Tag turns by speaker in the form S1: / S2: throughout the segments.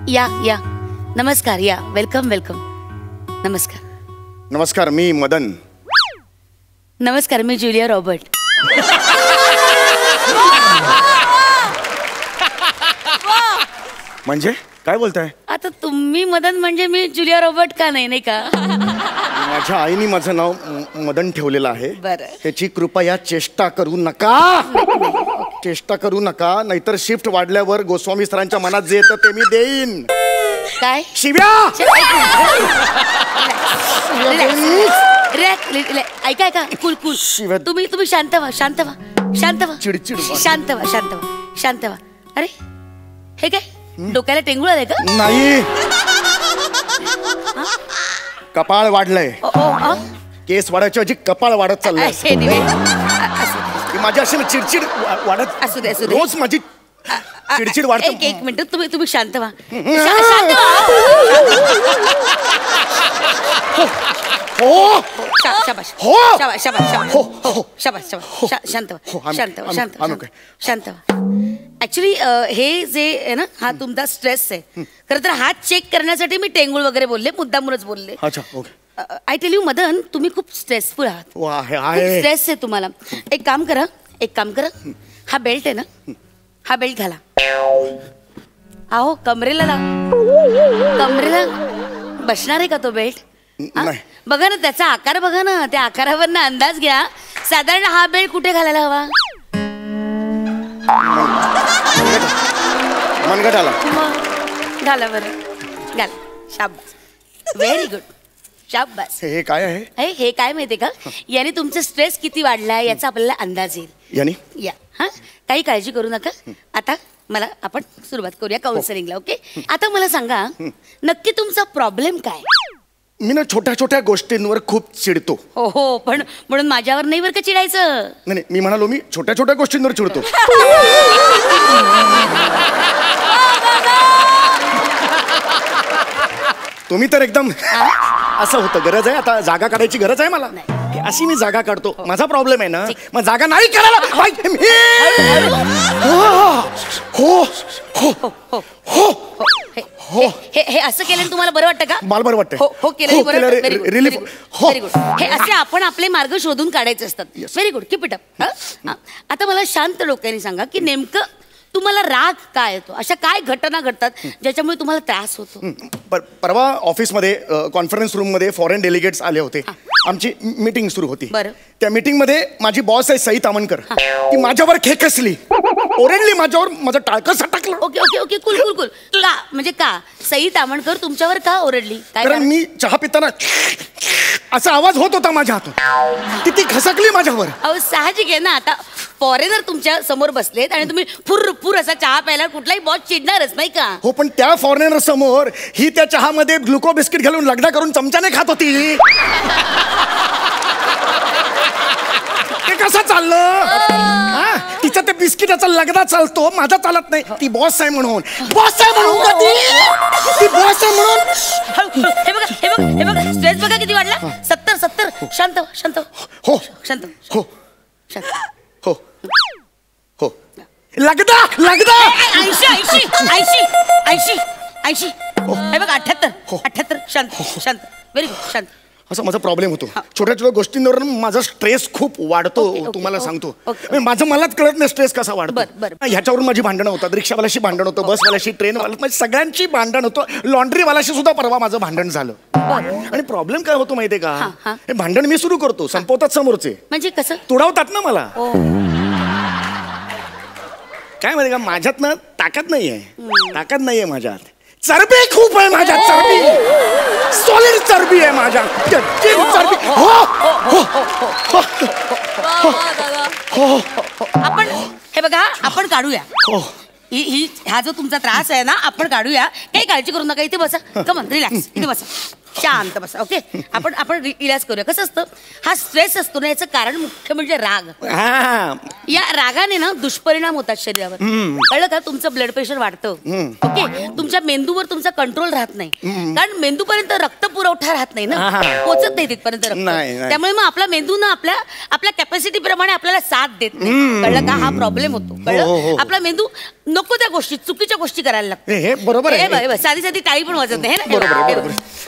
S1: या या नमस्कार या वेलकम वेलकम नमस्कार
S2: नमस्कार मी मदन
S1: नमस्कार मी जुलिया रॉबर्ट
S2: म्हणजे काय बोलताय
S1: आता तुम्ही मदन म्हणजे मी जुलिया रॉबर्ट का नाही का
S2: माझ्या आईने माझं नाव मदन ठेवलेलं आहे
S1: बरं.
S2: त्याची कृपया चेष्टा करू नका चेष्टा करू नका नाहीतर शिफ्ट वाढल्यावर गोस्वामी सरांच्या मनात जे येतं ते मी देईन
S1: काय
S2: शिव्या
S1: ऐका ऐका कुल कुल
S2: शिवाय-
S1: तुम्ही शांत व्हा शांत व्हा शांत व्हा
S2: चिडचिड व्हा.
S1: शांत व्हा शांत व्हा शांत व्हा अरे हे काय डोक्याला टेंगुळ आलंय का
S2: नाही कपाळ वाढलंय
S1: ओ, ओ, आ?
S2: केस वाढायच्या ऐवजी कपाळ वाढत चाललंय
S1: असे दिवे.
S2: की माझी अशी चिडचिड वाढत
S1: असू दे, असू दे.
S2: रोज माझी चिडचिड वाढते
S1: एक मिनिट तुम्ही शांत व्हा शांत व्हा
S2: हो
S1: शाबाश
S2: हो.
S1: शाबाश शाबाश शाबाश
S2: हो, हो.
S1: शाबाश शाबाश शांत
S2: हो,
S1: व्हा
S2: आम्ही-
S1: शांत व्हा
S2: आम्ही-
S1: शांत व्हा
S2: आम्ही काय?
S1: शांत व्हा ऍक्च्युली हे जे आहे ना हा तुमचा स्ट्रेस आहे खरं तर हात चेक करण्यासाठी मी टेंगुळ वगैरे बोलले मुद्दामूनच बोलले
S2: अच्छा okay
S1: I tell you Madan तुम्ही खूप स्ट्रेसफुल आहात
S2: वा आहे
S1: खूप
S2: आहे
S1: स्ट्रेस आहे तुम्हाला एक काम करा हा बेल्ट आहे ना हा बेल्ट घाला अहो कमरेला बसणार आहे का तो बेल्ट
S2: नाही.
S1: बघा ना त्याचा आकार बघा ना त्या आकारावरनं अंदाज घ्या साधारण हा बेल्ट कुठे घालायला हवा
S2: मनगट आला
S1: मग घाला बरं घाला शाबास व्हेरी गुड शाबास
S2: हे काय आहे
S1: हे काय माहितीये का याने तुमचा स्ट्रेस किती वाढलाय याचा आपल्याला अंदाज येईल
S2: यानी
S1: या हा काही काळजी करू नका आता मला आपण सुरुवात करूया काउन्सिलिंगला ओके आता मला सांगा नक्की तुमचा प्रॉब्लेम काय
S2: मी ना छोट्या छोट्या गोष्टींवर खूप चिडतो
S1: हो हो पण म्हणून माझ्यावर नाही बरं का चिडायचं
S2: नाही मी म्हणालो मी छोट्या छोट्या गोष्टींवर चिडतो तुम्ही तर एकदम असं होतं गरज आहे आता जागा काढायची गरज आहे मला की अशी मी जागा काढतो माझा प्रॉब्लेम आहे ना मग जागा नाही करायला हो हो
S1: हो
S2: हो
S1: हे हे असं केल्याने तुम्हाला बरं वाटतं का
S2: मला बरं वाटतं
S1: हो हो केलं बरं
S2: रिलीफ हो
S1: व्हेरी गुड हे असे आपण आपले मार्ग शोधून काढायचे असतात very good keep it up आता मला शांत डोक्याने सांगा की नेमकं तुम्हाला राग काय येतो अशा काय घटना घडतात ज्याच्यामुळे तुम्हाला त्रास होतो
S2: परवा ऑफिसमध्ये कॉन्फरन्स रूममध्ये फॉरेन डेलिगेट्स आले होते आमची मीटिंग सुरू होती
S1: बरं
S2: त्या मीटिंगमध्ये माझी बॉस आहे सई तामणकर ती माझ्यावर खेकसली ओरडली माझ्यावर माझं टाळकं सटकलं
S1: ओके ओके ओके कुल कुल कुल का म्हणजे का सई तामणकर तुमच्यावर का ओरडली काय
S2: कारण मी चहा पिताना असा आवाज होत होता माझ्या हातून ती खसकली माझ्यावर
S1: अहो साहजिक आहे ना आता फॉरेनर तुमच्या समोर बसलेत आणि तुम्ही फुर फुर असा चहा प्यायला कुठलाही बॉस चिडणारच नाही का
S2: हो पण त्या फॉरेनर समोर ही त्या चहामध्ये ग्लुको बिस्किट घालून लगडा करून चमच्याने खात होती ते कसं चाललं तिचा ते बिस्किटाचा लगदा चालतो माझा चालत नाही ती बॉस आहे म्हणून बॉस आहे म्हणून का ती बॉस आहे म्हणून
S1: हे बघा हे बघा हे बघा स्ट्रेस बघा किती वाढला 70 शांत शांत
S2: हो
S1: शांत
S2: हो
S1: शांत
S2: हो हो लगदा
S1: 80 हे बघा 78 शांत शांत व्हेरी गुड शांत
S2: असा माझा प्रॉब्लेम होतो छोट्या छोट्या गोष्टींवर माझा स्ट्रेस खूप वाढतो तुम्हाला सांगतो माझं मलाच कळत नाही स्ट्रेस कसा वाढतो ह्याच्यावरून माझी भांडणं होतात रिक्षावाल्याशी भांडण होतं बसवाल्याशी ट्रेनवाला सगळ्यांची भांडण होतं लॉन्ड्रीवाल्याशी सुद्धा परवा माझं भांडण झालं आणि प्रॉब्लेम काय होतो माहितीये का हे भांडण मी सुरू करतो संपवतात समोरचे
S1: म्हणजे कसं
S2: तुडवतात ना मला काय माहिती का माझ्यात ना ताकद नाहीये माझ्यात चरबी खूप आहे माझ्यात चरबी सॉलिड चरबी आहे माझ्यात चरबी
S1: आपण हे बघा आपण काढूया हा जो तुमचा त्रास आहे ना आपण काढूया काही काळजी करू नका इथे बसा कमन रिलॅक्स इथे बसा शांत बसा. ओके, आपण आपण रिलॅक्स करूया. कसं असतं, हा स्ट्रेस असतो ना, याचं कारण मुख्य म्हणजे राग.
S2: हा.
S1: या रागाने ना दुष्परिणाम होतात शरीरावर. कळलं का? तुमचं ब्लड प्रेशर वाढतं. ओके, तुमच्या मेंदूवर तुमचा कंट्रोल राहत नाही, कारण मेंदूपर्यंत रक्त पुरवठा राहत नाही ना, पोचत नाही तिथपर्यंत रक्त. त्यामुळे मग आपला मेंदू ना आपल्या कॅपॅसिटी प्रमाणे आपल्याला साथ देत नाही. कळलं का? हा प्रॉब्लेम होतो. कळलं? आपला मेंदू नको त्या गोष्टी, चुकीच्या गोष्टी करायला लागतो.
S2: हे बरोबर आहे.
S1: साधी साधी टाळी पण वाजत नाही ना,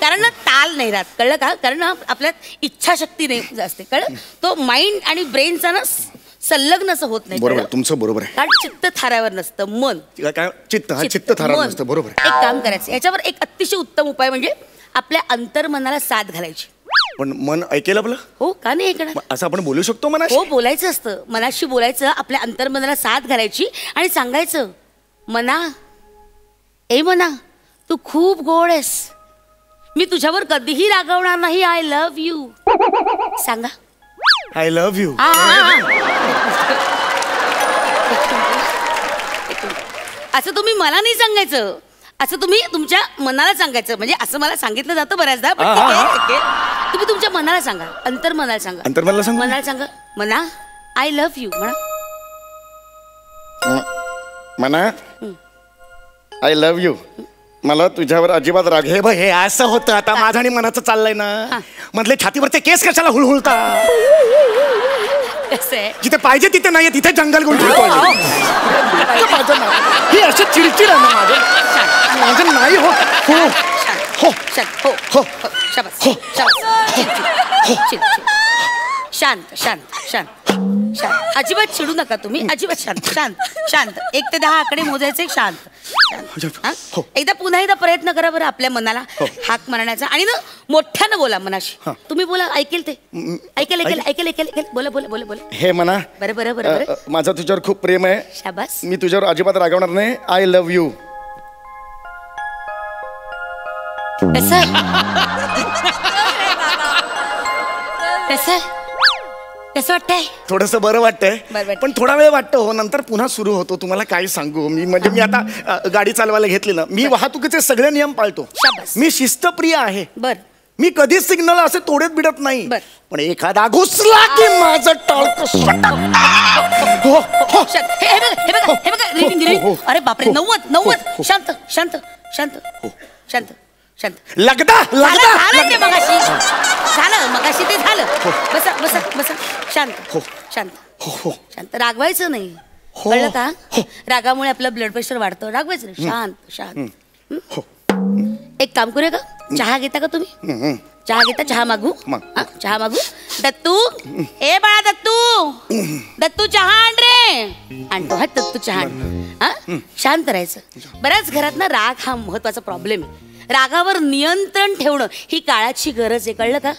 S1: कारण ना ताल नाही राहत. कळलं का? कारण ना आपल्यात इच्छाशक्ती नाही असते. कळलं? तो माइंड आणि ब्रेनचा ना संलग्न असं होत नाही.
S2: बरोबर, तुमचं बरोबर आहे.
S1: कारण चित्त थाऱ्यावर नसतं, मन.
S2: काय चित्त थाऱ्यावर नसतं. बरोबर.
S1: एक काम करायचं, याच्यावर एक अतिशय उत्तम उपाय म्हणजे आपल्या अंतर्मनाला साथ घालायची.
S2: पण मन ऐकेल आपलं?
S1: हो, का नाही ऐकणार?
S2: असं आपण बोलू शकतो मनाशी?
S1: हो, बोलायचं असतं. मनाशी बोलायचं, आपल्या अंतर्मनाला साथ घालायची आणि सांगायचं, मना, ए मना, तू खूप गोड आहेस, मी तुझ्यावर कधीही रागवणार नाही, आय लव्ह यू. सांगा,
S2: आय लव्ह यू.
S1: असं तुम्ही मला नाही सांगायचं, असं तुम्ही तुमच्या मनाला सांगायचं. म्हणजे असं मला सांगितलं जातं बऱ्याचदा, पण तुम्ही तुमच्या मनाला सांगा, अंतर्मनाला सांगा.
S2: अंतर्मनाला सांगा.
S1: मनाला सांगा, मना, आय लव्ह यू.
S2: मना, आय लव्ह यू, मला तुझ्यावर अजिबात राग. हे बघ, हे असं होतं आता माझं आणि मनाचं चाललंय ना. मधले छातीवरचे केस कशाला हुळहुळता? जिथे पाहिजे तिथे नाहीये, तिथे जंगल गोल फिरतोय. ही असं चिडचिड आहे ना माझं नाही होत. हो हो
S1: हो हो, शाबास शाबास. शांत शांत शांत शांत. अजिबात चिडू नका तुम्ही, अजिबात शांत शांत शांत. 1 ते 10 आकडे मोजायचे. शांत. एकदा पुन्हा एकदा प्रयत्न करा बरं आपल्या मनाला हाक मारण्याचा, आणि ना मोठ्यानं बोला मनाशी. तुम्ही बोला, ऐकेल ते. ऐकेल ऐकेल ऐकेल ऐकेल ऐकेल. बोला बोला बोला बोला.
S2: हे मना,
S1: बरं बरं बरं बरं,
S2: माझं तुझ्यावर खूप प्रेम आहे.
S1: शाबास.
S2: मी तुझ्यावर अजिबात रागवणार नाही. I love you.
S1: कसं कसं कसं वाटतंय?
S2: थोडस बरं वाटतंय, पण थोडा वेळ वाटतं हो, नंतर पुन्हा सुरू होतो. तुम्हाला काय सांगू मी, म्हणजे मी आता गाडी चालवायला घेतली ना, मी वाहतुकीचे सगळे नियम पाळतो. मी शिस्तप्रिय आहे.
S1: बर,
S2: मी कधीच सिग्नल असे तोडत बिडत नाही. पण एखादा घुसला की माझं टाळतं.
S1: अरे बापरे, 90. शांत शांत शांत शांत शांत.
S2: लगदा
S1: झालं ते मगाशी, झालं मगाशी ते झालं. बसा बसा बसा. शांत शांत शांत. रागवायचं नाही, कळलं का? रागामुळे आपलं ब्लड प्रेशर वाढतं. रागवायचं नाही, शांत शांत. एक काम करूया का? चहा घेता का तुम्ही? चहा घेता? चहा मागू? चहा मागू? दत्तू, ए बाळा दत्तू, दत्तू चहा आण रे. आणतो हा दत्तू चहा. शांत राहायचं. बऱ्याच घरात ना राग हा महत्वाचा प्रॉब्लेम आहे. रागावर नियंत्रण ठेवणं ही काळाची गरज आहे, कळलं का?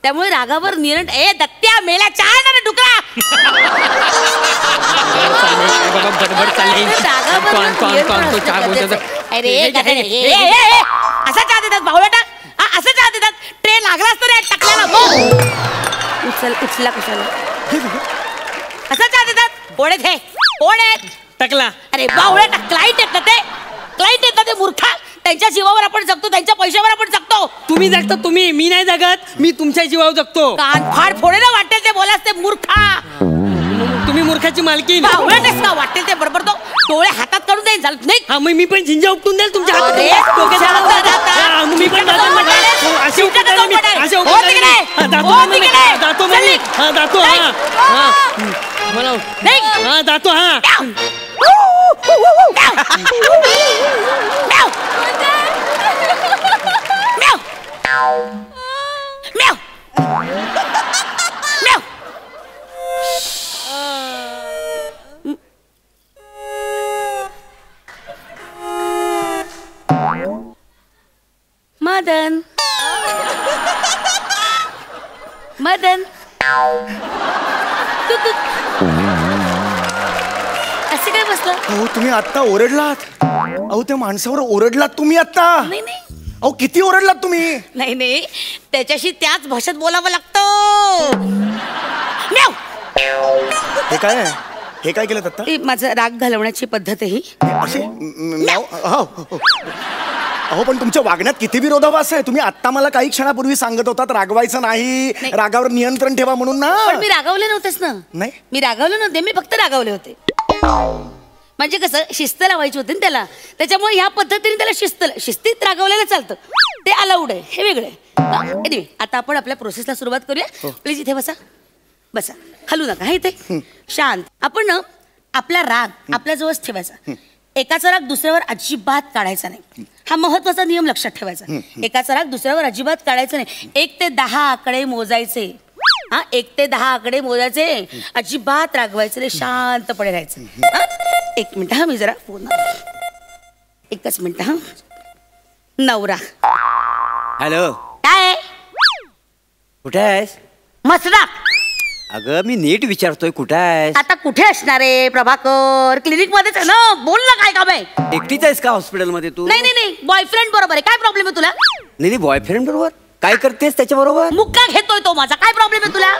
S1: त्यामुळे रागावर नियंत्रण. ए दत्त्या, मेला चहा ना डुकरा. असा चहा देतात भावळटा, असं चहा देतात. ट्रेन लागला असतो रे टाकल्याला. उचला कशाला? असा चहा देतात. ओढेत हे ओढेत
S3: टाकला.
S1: अरे बावळटा, क्लाइंट येतात ते, क्लाइंट येतात ते मूर्खा. त्यांच्या जीवावर आपण जगतो, त्यांच्या पैशावर आपण जगतो.
S3: तुम्ही जगता तुम्ही, मी नाही जगत. मी तुमच्या जीवावर जगतो.
S1: कान फाड फोडे ना वाटेल ते बोलास ते मूर्खा.
S3: तुम्ही मूर्खाची मालकीण.
S1: बावळटेस का? वाटेल ते बडबडतो. डोळे हातात काढून देईन, झालं नाही?
S3: हा, मग मी पण झिंजा उपटून द्याल तुमच्या हातात.
S1: मी पण
S3: असे उपटायला मी, असे उपटायला जातो म्हणे. हा जातो. हा मला हा जातो. हा
S1: मदन, मदन, असे काय बसलं?
S2: अहो तुम्ही आता ओरडलात. अहो त्या माणसावर ओरडलात तुम्ही आता.
S1: नाही नाही.
S2: अहो किती ओरडलात तुम्ही.
S1: नाही नाही, त्याच्याशी त्याच भाषेत बोलावं लागतं.
S2: हे काय आहे? हे काय केलं आता?
S1: माझं राग घालवण्याची पद्धत आहे ही.
S2: असे अहो पण तुमच्या वागण्यात किती विरोधाभास आहे. तुम्ही आत्ता मला काही क्षणापूर्वी सांगत होतात रागवायचं नाही, रागावर नियंत्रण ठेवा म्हणून ना.
S1: पण मी रागावले नव्हतेच ना.
S2: नाही
S1: मी रागावले नव्हते, मी फक्त रागावले होते. म्हणजे कसं शिस्त लावायची होती ना त्याला, त्याच्यामुळे ह्या पद्धतीने त्याला शिस्तीत रागवलेलं चालतं, ते अलाउड आहे, हे वेगळं आहे. Anyway, आता आपण आपल्या प्रोसेसला सुरुवात करूया. प्लीज इथे बसा, बसा, हलू नका. हा इथे शांत. आपण ना आपला राग आपल्या जवळच ठेवायचा. एकाचा राग दुसऱ्यावर अजिबात काढायचा नाही. हा महत्वाचा नियम लक्षात ठेवायचा. एकाचा राग दुसऱ्यावर अजिबात काढायचा नाही. 1 ते 10 आकडे मोजायचे. हा 1 ते 10 आकडे मोजायचे. अजिबात रागवायचं नाही, शांतपणे राहायचं. 1 मिनिट हा, मी जरा फोन, 1च मिनिट हा. नवरा,
S4: हॅलो,
S1: काय
S4: कुठे आहेस?
S1: मसरा.
S4: अगं मी नीट विचारतोय कुठे आहेस?
S1: आता कुठे असणार आहे प्रभाकर? क्लिनिक मध्येच आहे ना. बोल ना, काय काम आहे?
S4: एकटीच आहेस का हॉस्पिटल मध्ये तू?
S1: नाही नाही नाही, बॉयफ्रेंड बरोबर आहे. काय प्रॉब्लेम आहे तुला?
S4: नाही बॉयफ्रेंड बरोबर काय करतेस त्याच्या बरोबर?
S1: मुक्का घेतोय तो माझा. काय प्रॉब्लेम आहे तुला?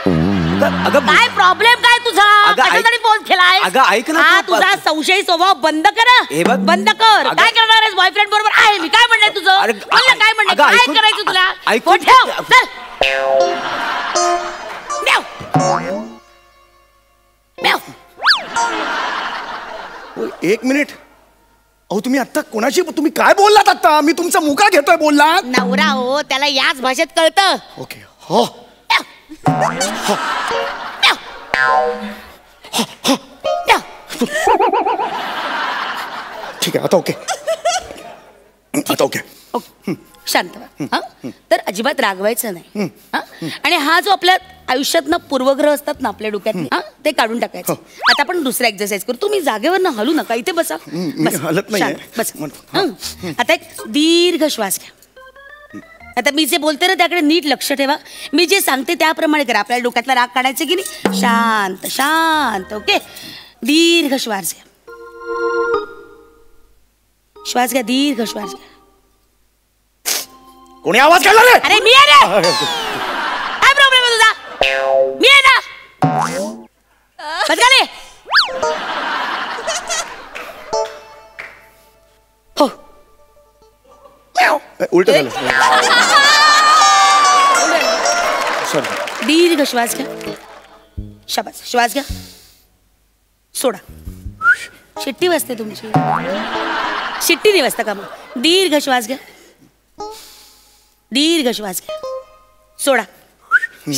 S4: अगं
S1: काय प्रॉब्लेम काय तुझा? कशासाठी फोन केलाय?
S4: अगं ऐक ना,
S1: हा तुझा संशयी स्वभाव बंद कर.
S4: हे बघ,
S1: बंद कर. काय करणार आहेस? बॉयफ्रेंड बरोबर आहे मी. काय म्हणणार तुझं? बोल ना, काय म्हणणार? काय करायचं तुला? फोन ठेव. चल. म्याव. म्याव.
S2: 1 मिनिट. अहो तुम्ही आता कोणाशी, तुम्ही काय बोललात आता? मी तुमचा मुका घेतोय बोललात.
S1: नवरा हो, त्याला याच भाषेत कळतं.
S2: ओके. हो ठीक आहे, आता ओके. आता ओके.
S1: शांत व्हा. तर अजिबात रागवायचं नाही. आणि हा जो आपल्या आयुष्यात ना पूर्वग्रह असतात ना आपल्या डोक्यात, ते काढून टाकायचं. आता आपण दुसरा एक्सरसाइज करू. तुम्ही जागेवर ना हलू नका, इथे बसा.
S2: हलत नाही.
S1: बस. आता एक दीर्घ श्वास घ्या. आता मी जे बोलते ना त्याकडे नीट लक्ष ठेवा. मी जे सांगते त्याप्रमाणे करा. आपल्या डोक्यातला राग काढायचा की नाही. शांत शांत. ओके. दीर्घ श्वास घ्या. श्वास घ्या, दीर्घ श्वास घ्या.
S2: कोणी आवाज काढला रे?
S1: अरे मी आहे रे. काय प्रॉब्लेम आहे तुझा? मी आहे ना. बस झाले. हो.
S2: उलट झालं. सॉरी.
S1: दीर्घ श्वास घ्या. शाबास. श्वास घ्या, सोडा. शिट्टी वाजते तुमची. शिट्टी नाही वाजता का मग? दीर्घ श्वास घ्या. दीर्घ श्वास घ्या, सोडा.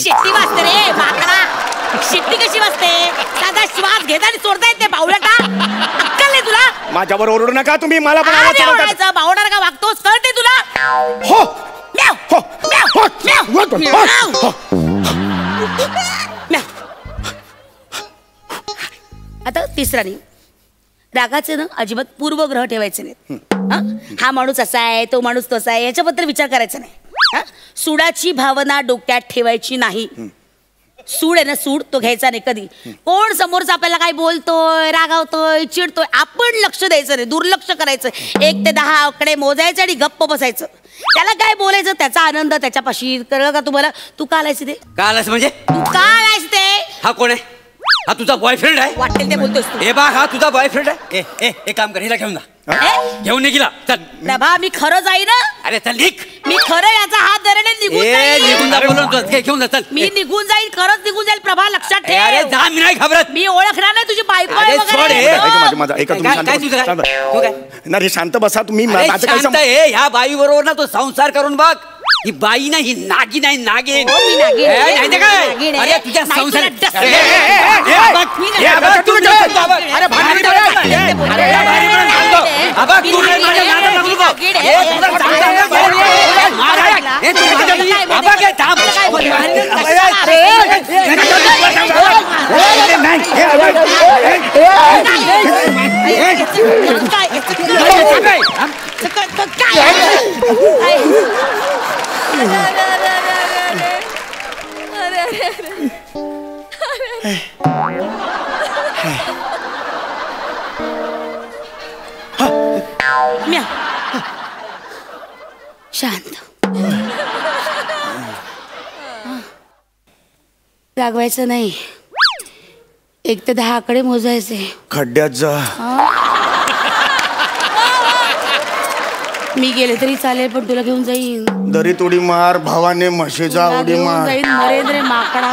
S1: शिट्टी वाजते रे माकडा. शिट्टी कशी वाजते? साधा श्वास घेता आणि सोडता येते. बावळटा, अक्कल नाही तुला?
S2: माझ्यावर ओरडू नका तुम्ही. मला पण आवाज
S1: ओरडायचं. बावळा का वागतोस? कळते तुला?
S2: हो.
S1: म्याव.
S2: हो.
S1: म्याव. म्याव. म्याव. म्याव. आता तिसरा नियम. रागाचे ना अजिबात पूर्वग्रह ठेवायचे नाहीत. हा माणूस असा आहे, तो माणूस तसा आहे, याच्याबद्दल विचार करायचा नाही. सूडाची भावना डोक्यात ठेवायची नाही. सूड आहे ना, सूड तो घ्यायचा नाही कधी. कोण समोरचा आपल्याला काय बोलतोय, रागावतोय, चिडतोय, आपण लक्ष द्यायचं नाही, दुर्लक्ष करायचं. 1 ते 10 आकडे मोजायचे आणि गप्प बसायचं. त्याला काय बोलायचं त्याचा आनंद त्याच्यापाशी. कळलं का तुम्हाला? तू का आलायस ते?
S4: का आलास म्हणजे?
S1: तू का आलायस ते?
S4: हा कोण आहे? हा तुझा बॉयफ्रेंड आहे?
S1: वाटेल ते बोलतोस तू.
S4: ए बा, हा तुझा बॉयफ्रेंड आहे? ए काम कर, हिला घेऊन जा. घेऊन निघिला. चल
S1: प्रभा, मी खरं जाई ना.
S4: अरे चल निघ.
S1: मी खरं याचा हात धरणे निघून जाईल.
S4: निघून जा बोलून. घेऊन जा. चल.
S1: मी निघून जाईल, खरंच निघून जाईल. प्रभा लक्षात ठेव.
S4: अरे जा, मी नाही घाबरत.
S1: मी ओळखणार नाही तुझी बायको आहे
S4: अरे सोड
S1: वगैरे.
S4: हे.
S2: ऐका माझं ऐका तुम्ही
S4: काय तुझं काय?
S2: शांत
S4: तू काय?
S2: नाही शांत बसा तुम्ही.
S4: अरे
S2: माझं काय
S4: शांत आहे. ह्या बाई बरोबर ना तो संसार करून बघ. ही बाई नाही, ही नागिन आहे. नागिन.
S1: हो, मी नागिन आहे.
S4: नाही ते काय?
S1: नागिन आहे.
S4: अरे तुझ्या
S1: नाही,
S4: संसार.
S1: तुला डस-
S4: अरे,
S1: शांत. रागवायचं नाही. 1 ते 10 आकडे मोजायचे.
S2: खड्ड्यात जा.
S1: मी गेले तरी चालेल पण तुला घेऊन जाईन.
S2: दरीत उडी मार भावाने म्हशीचा
S1: तुला
S2: उडी
S1: घेऊन
S2: मार.
S1: जाईन मरेंद्र माकडा.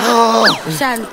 S1: शांत.